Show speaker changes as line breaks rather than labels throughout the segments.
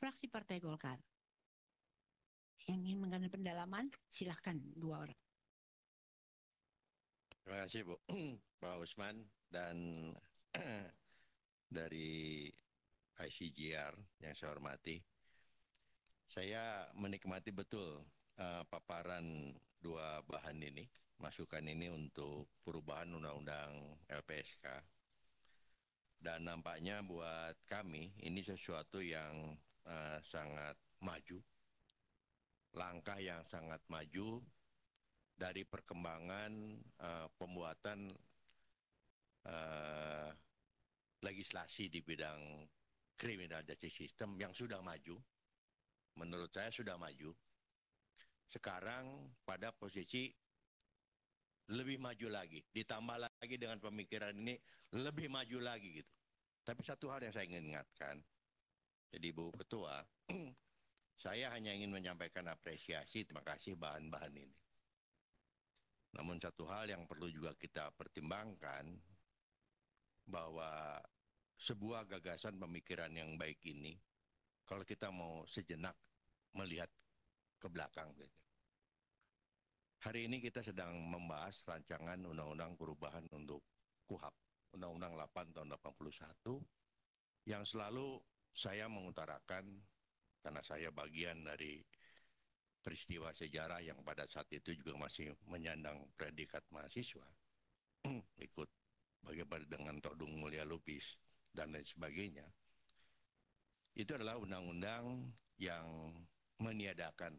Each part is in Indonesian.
fraksi Partai Golkar. Yang ingin mengenai pendalaman, silahkan 2 orang.
Terima kasih Bu, Pak Usman dan dari ICGR yang saya hormati. Saya menikmati betul paparan dua bahan ini, masukan ini untuk perubahan Undang-Undang LPSK. Dan nampaknya buat kami ini sesuatu yang sangat maju, langkah yang sangat maju dari perkembangan pembuatan uh, legislasi di bidang criminal justice system yang sudah maju, menurut saya sudah maju. Sekarang pada posisi lebih maju lagi, ditambah lagi dengan pemikiran ini lebih maju lagi gitu. Tapi satu hal yang saya ingin ingatkan, jadi Bu Ketua, saya hanya ingin menyampaikan apresiasi, terima kasih bahan-bahan ini. Namun satu hal yang perlu juga kita pertimbangkan, bahwa sebuah gagasan pemikiran yang baik ini, kalau kita mau sejenak melihat ke belakang. Hari ini kita sedang membahas rancangan undang-undang perubahan untuk KUHP, Undang-Undang 8 tahun 81, yang selalu saya mengutarakan, karena saya bagian dari peristiwa sejarah yang pada saat itu juga masih menyandang predikat mahasiswa, ikut bagaimana dengan Todung Mulia Lubis dan lain sebagainya. Itu adalah undang-undang yang meniadakan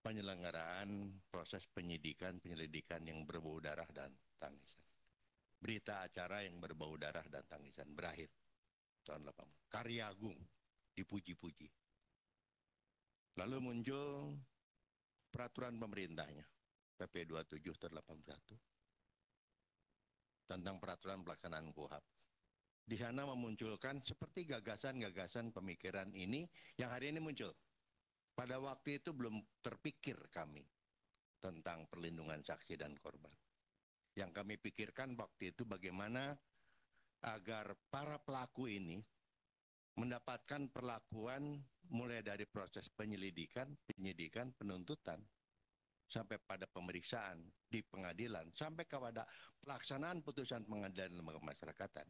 penyelenggaraan proses penyelidikan yang berbau darah dan tangisan. Berita acara yang berbau darah dan tangisan berakhir tahun 80. Karya agung, dipuji-puji. Lalu muncul peraturan pemerintahnya, PP 27 tahun 81, tentang peraturan pelaksanaan KUHP. Di sana memunculkan seperti gagasan-gagasan pemikiran ini yang hari ini muncul. Pada waktu itu belum terpikir kami tentang perlindungan saksi dan korban. Yang kami pikirkan waktu itu bagaimana agar para pelaku ini mendapatkan perlakuan mulai dari proses penyelidikan, penyidikan, penuntutan, sampai pada pemeriksaan di pengadilan, sampai kepada pelaksanaan putusan pengadilan lembaga masyarakatan.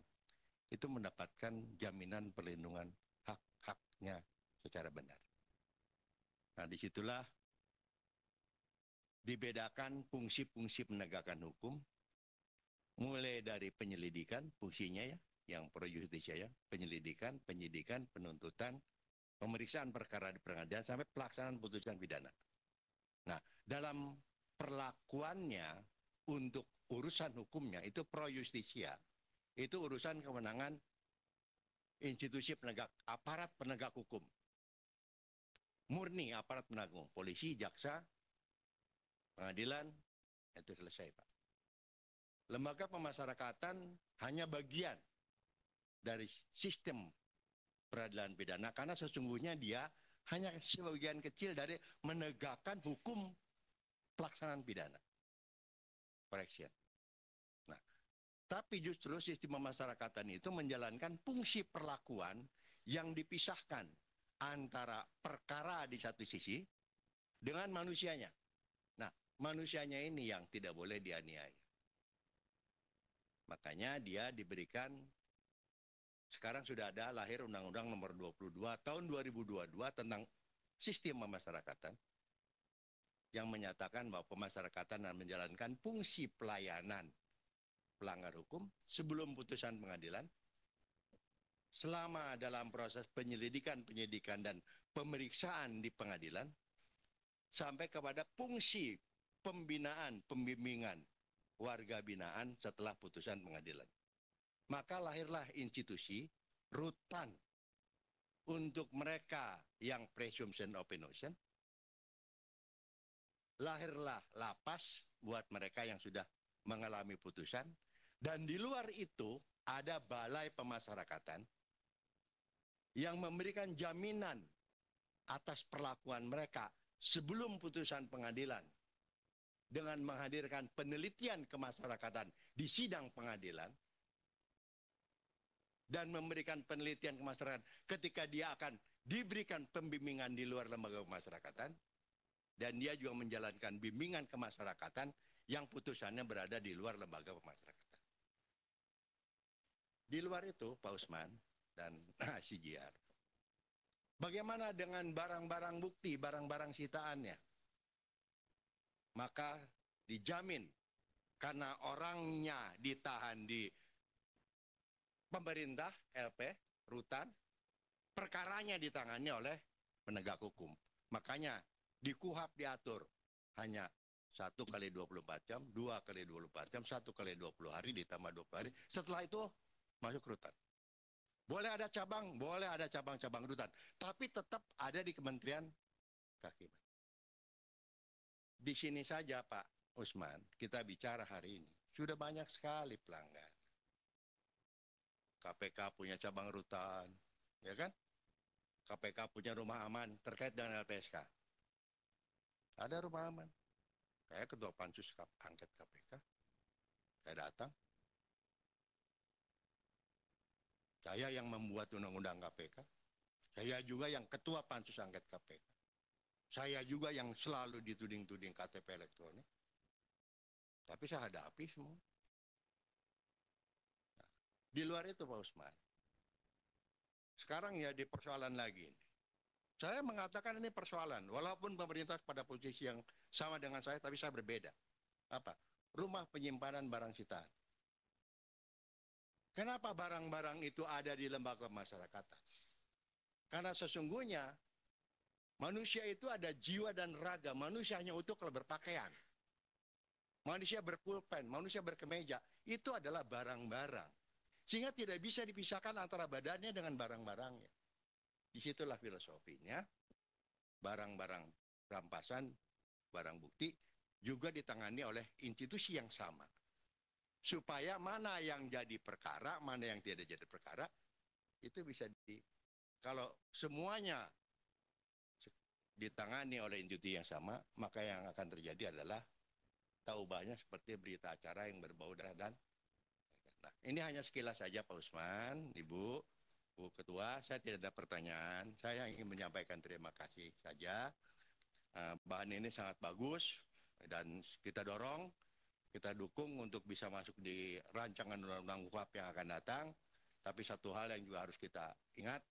Itu mendapatkan jaminan perlindungan hak-haknya secara benar. Nah, disitulah dibedakan fungsi-fungsi penegakan hukum, mulai dari penyelidikan, fungsinya ya, yang pro justisia ya, penyelidikan, penyidikan, penuntutan, pemeriksaan perkara di pengadilan, sampai pelaksanaan putusan pidana. Nah, dalam perlakuannya untuk urusan hukumnya, itu pro justisia, itu urusan kewenangan institusi penegak, aparat penegak hukum. Murni aparat penegak hukum, polisi, jaksa, pengadilan, itu selesai Pak. Lembaga pemasyarakatan hanya bagian dari sistem peradilan pidana, karena sesungguhnya dia hanya sebagian kecil dari menegakkan hukum pelaksanaan pidana. Correction. Nah, tapi justru sistem pemasyarakatan itu menjalankan fungsi perlakuan yang dipisahkan antara perkara di satu sisi dengan manusianya. Nah, manusianya ini yang tidak boleh dianiaya. Makanya dia diberikan, sekarang sudah ada lahir Undang-Undang Nomor 22 Tahun 2022 tentang sistem pemasyarakatan, yang menyatakan bahwa pemasyarakatan menjalankan fungsi pelayanan pelanggar hukum sebelum putusan pengadilan, selama dalam proses penyelidikan, penyidikan, dan pemeriksaan di pengadilan, sampai kepada fungsi pembinaan, pembimbingan warga binaan setelah putusan pengadilan. Maka lahirlah institusi rutan untuk mereka yang presumption of innocence, lahirlah lapas buat mereka yang sudah mengalami putusan, dan di luar itu ada balai pemasyarakatan yang memberikan jaminan atas perlakuan mereka sebelum putusan pengadilan dengan menghadirkan penelitian kemasyarakatan di sidang pengadilan, dan memberikan penelitian ke masyarakat ketika dia akan diberikan pembimbingan di luar lembaga pemasyarakatan, dan dia juga menjalankan bimbingan kemasyarakatan yang putusannya berada di luar lembaga pemasyarakatan. Di luar itu, Pak Usman dan CGR, bagaimana dengan barang-barang bukti, barang-barang sitaannya? Maka dijamin karena orangnya ditahan di pemerintah, LP, rutan, perkaranya ditangani oleh penegak hukum. Makanya di KUHAP diatur hanya 1 kali 24 jam, 2 kali 24 jam, 1 kali 20 hari ditambah 20 hari. Setelah itu masuk rutan. Boleh ada cabang-cabang rutan, tapi tetap ada di Kementerian Kehakiman. Di sini saja Pak Usman, kita bicara hari ini, sudah banyak sekali pelanggan. KPK punya cabang rutan, ya kan? KPK punya rumah aman terkait dengan LPSK. Ada rumah aman. Saya ketua pansus angket KPK. Saya datang. Saya yang membuat undang-undang KPK. Saya juga yang ketua pansus angket KPK. Saya juga yang selalu dituding-tuding KTP elektronik. Tapi saya hadapi semua. Nah, di luar itu Pak Usman. Sekarang ya di persoalan lagi. Saya mengatakan ini persoalan. Walaupun pemerintah pada posisi yang sama dengan saya, tapi saya berbeda. Apa? Rumah penyimpanan barang sitaan. Kenapa barang-barang itu ada di lembaga pemasyarakatan? Karena sesungguhnya manusia itu ada jiwa dan raga. Manusia hanya utuh kalau berpakaian. Manusia berpulpen, manusia berkemeja. Itu adalah barang-barang. Sehingga tidak bisa dipisahkan antara badannya dengan barang-barangnya. Disitulah filosofinya. Barang-barang rampasan, barang bukti juga ditangani oleh institusi yang sama. Supaya mana yang jadi perkara, mana yang tidak jadi perkara, itu bisa kalau semuanya ditangani oleh institusi yang sama, maka yang akan terjadi adalah taubahnya seperti berita acara yang berbau darah dan. Nah, ini hanya sekilas saja Pak Usman, Ibu, Bu Ketua, saya tidak ada pertanyaan, saya ingin menyampaikan terima kasih saja. Bahan ini sangat bagus dan kita dorong. Kita dukung untuk bisa masuk di rancangan undang-undang KUHP yang akan datang. Tapi satu hal yang juga harus kita ingat,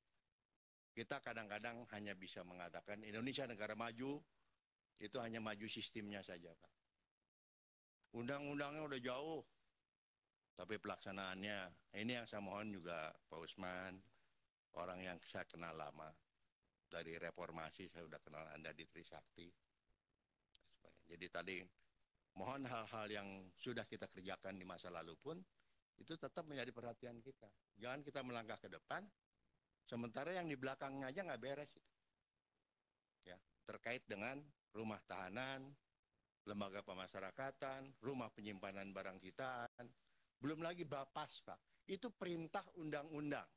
kita kadang-kadang hanya bisa mengatakan Indonesia negara maju, itu hanya maju sistemnya saja, Pak. Undang-undangnya udah jauh, tapi pelaksanaannya, ini yang saya mohon juga Pak Usman, orang yang saya kenal lama. Dari reformasi saya sudah kenal Anda di Trisakti. Jadi tadi mohon hal-hal yang sudah kita kerjakan di masa lalu pun itu tetap menjadi perhatian kita. Jangan kita melangkah ke depan, sementara yang di belakangnya aja nggak beres. Ya, terkait dengan rumah tahanan, lembaga pemasyarakatan, rumah penyimpanan barang sitaan, belum lagi Bapas, Pak. Itu perintah undang-undang.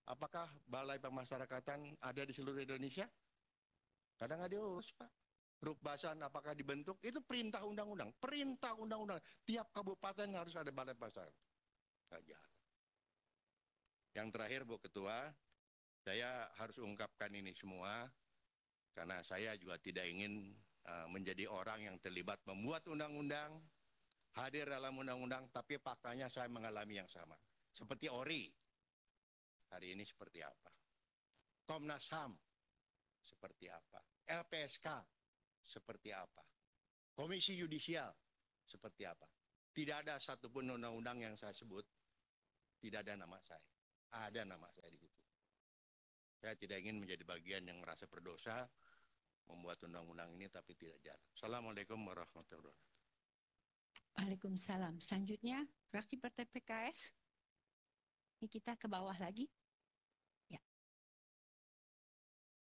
Apakah balai pemasyarakatan ada di seluruh Indonesia? Kadang nggak diurus, Pak. Rukbasan apakah dibentuk? Itu perintah undang-undang. Perintah undang-undang. Tiap kabupaten harus ada balai pemasyarakatan. Yang terakhir, Bu Ketua, saya harus ungkapkan ini semua karena saya juga tidak ingin menjadi orang yang terlibat membuat undang-undang, hadir dalam undang-undang, tapi faktanya saya mengalami yang sama. Seperti ORI, hari ini seperti apa? Komnas HAM, seperti apa? LPSK, seperti apa? Komisi Yudisial, seperti apa? Tidak ada satupun undang-undang yang saya sebut, tidak ada nama saya. Ada nama saya di situ. Saya tidak ingin menjadi bagian yang merasa berdosa, membuat undang-undang ini tapi tidak jalan. Assalamualaikum warahmatullahi wabarakatuh.
Waalaikumsalam. Selanjutnya, fraksi Partai PKS. Ini kita ke bawah lagi.